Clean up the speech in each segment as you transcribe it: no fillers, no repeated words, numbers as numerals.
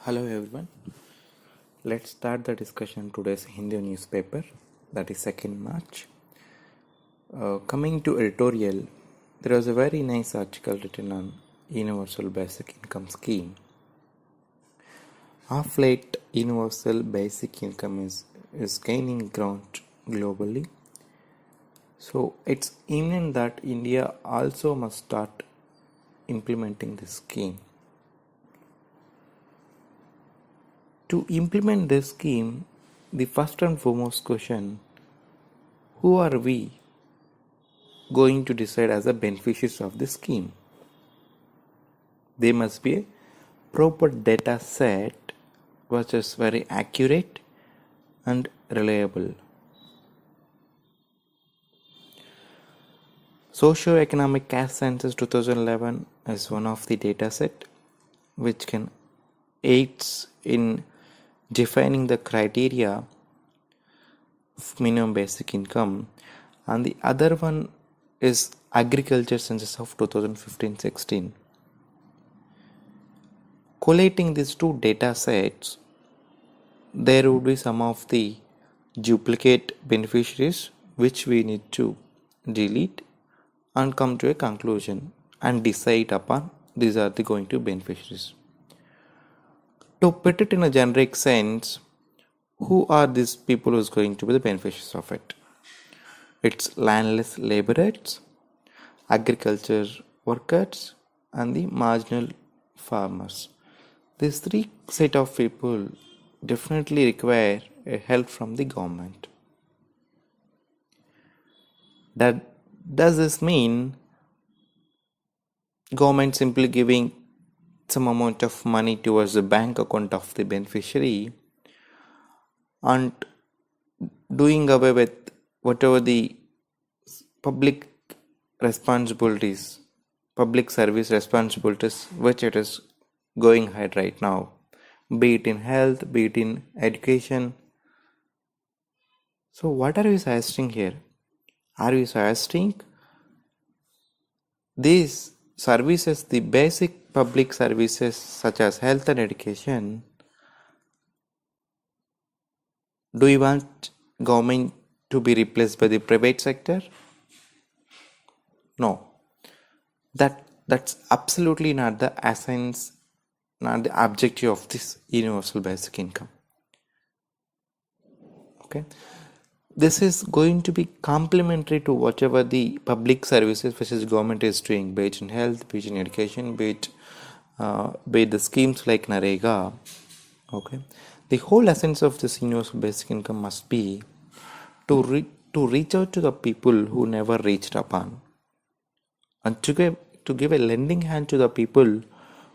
Hello everyone. Let's start the discussion today's Hindi newspaper, that is 2nd March. Coming to editorial, there was a very nice article written on Universal Basic Income Scheme. Of late, Universal Basic Income is gaining ground globally. So it's imminent that India also must start implementing this scheme. To implement this scheme, the first and foremost question, who are we going to decide as the beneficiaries of this scheme? There must be a proper data set which is very accurate and reliable. Socio-economic caste census 2011 is one of the data set which can aids in defining the criteria of minimum basic income, and the other one is agriculture census of 2015-16. Collating these two data sets, there would be some of the duplicate beneficiaries which we need to delete and come to a conclusion and decide upon these are the going to beneficiaries. To put it in a generic sense, who are these people who is going to be the beneficiaries of it? It's landless laborers, agriculture workers, and the marginal farmers. These three set of people definitely require a help from the government. Does this mean government simply giving some amount of money towards the bank account of the beneficiary and doing away with whatever the public responsibilities, public service responsibilities which it is going ahead right now, be it in health, be it in education? So what are we suggesting here? Are we suggesting these services, the basic public services such as health and education, do we want government to be replaced by the private sector? No. That's absolutely not the essence, not the objective of this universal basic income. Okay. This is going to be complementary to whatever the public services which the government is doing, be it in health, be it in education, be it the schemes like Narega. Okay, the whole essence of this universal basic income must be to reach out to the people who never reached upon, and to give a lending hand to the people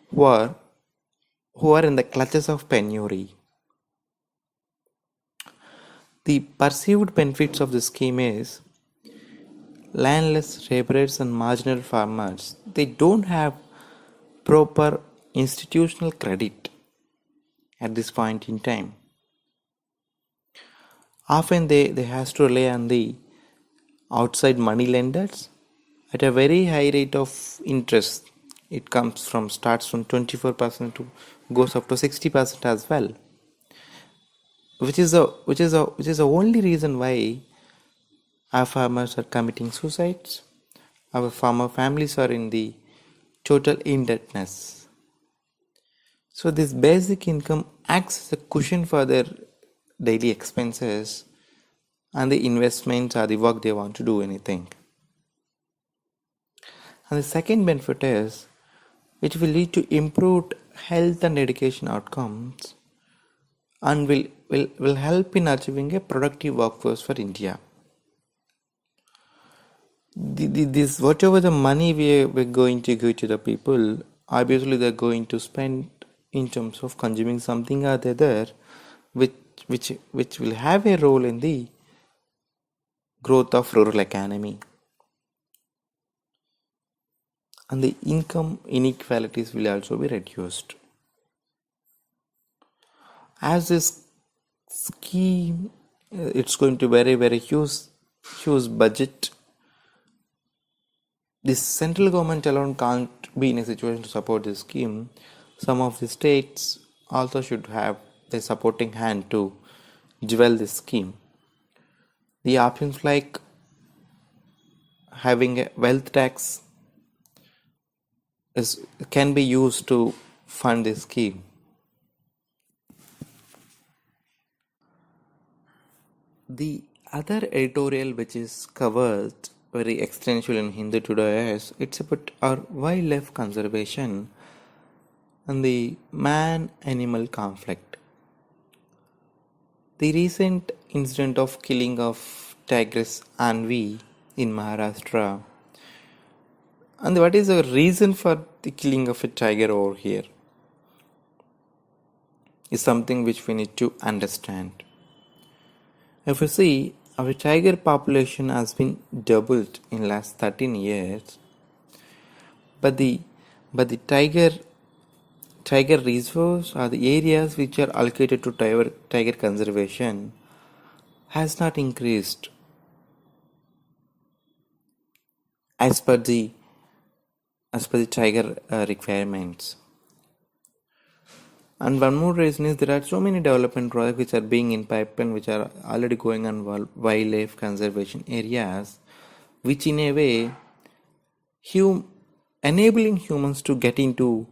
who are in the clutches of penury. The perceived benefits of the scheme is landless laborers and marginal farmers, they don't have proper institutional credit at this point in time. Often they has to rely on the outside money lenders at a very high rate of interest. It starts from 24% to goes up to 60% as well, which is the only reason why our farmers are committing suicides. Our farmer families are in the total indebtedness. So this basic income acts as a cushion for their daily expenses and the investments or the work they want to do anything. And the second benefit is it will lead to improved health and education outcomes and will help in achieving a productive workforce for India. This whatever the money we're going to give to the people, obviously they're going to spend in terms of consuming something or the other, which will have a role in the growth of rural economy, and the income inequalities will also be reduced. As this scheme, it's going to very huge budget. The central government alone can't be in a situation to support this scheme. Some of the states also should have a supporting hand to jewel this scheme. The options like having a wealth tax can be used to fund this scheme. The other editorial which is covered very extensively in Hindu today is it's about our wildlife conservation and the man-animal conflict. The recent incident of killing of tigress Anvi in Maharashtra, and what is the reason for the killing of a tiger over here, is something which we need to understand. If you see, our tiger population has been doubled in last 13 years, but the tiger reserves or the areas which are allocated to tiger conservation has not increased as per the tiger requirements. And one more reason is there are so many development projects which are being in pipeline, which are already going on wildlife conservation areas, which in a way enabling humans to get into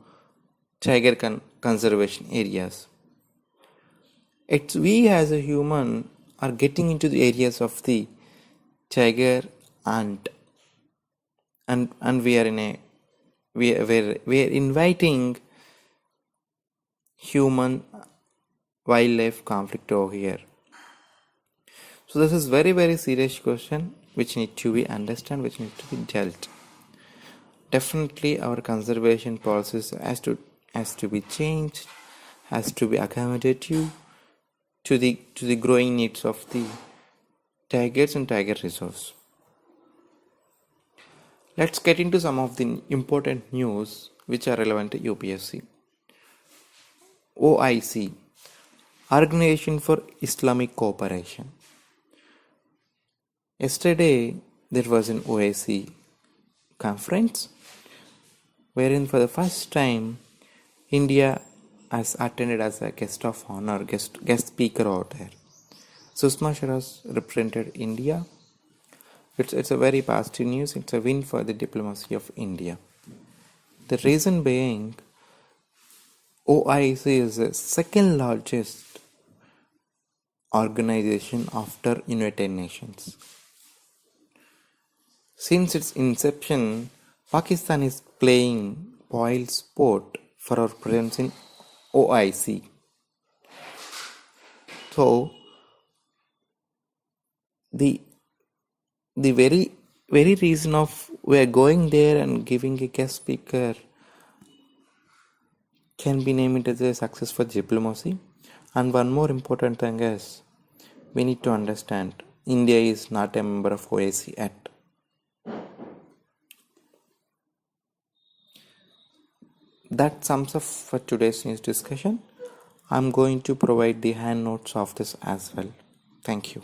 tiger conservation areas. It's we as a human are getting into the areas of the tiger and we are in a we are inviting human wildlife conflict over here. So this is very serious question which need to be understood, which need to be dealt. Definitely our conservation policies has to be changed, has to be accommodative to the growing needs of the tigers and tiger reserves. Let's get into some of the important news which are relevant to UPSC. OIC, Organization for Islamic Cooperation. Yesterday there was an OIC conference wherein for the first time India has attended as a guest of honor, guest speaker over there. Sushma Swaraj represented India. It's a very positive news. It's a win for the diplomacy of India. The reason being, OIC is the second largest organization after United Nations. Since its inception, Pakistan is playing spoil sport for our presence in OIC. So, the very reason of we are going there and giving a guest speaker can be named as a success for diplomacy. And one more important thing is we need to understand India is not a member of OIC yet. That sums up for today's news discussion. I'm going to provide the hand notes of this as well. Thank you.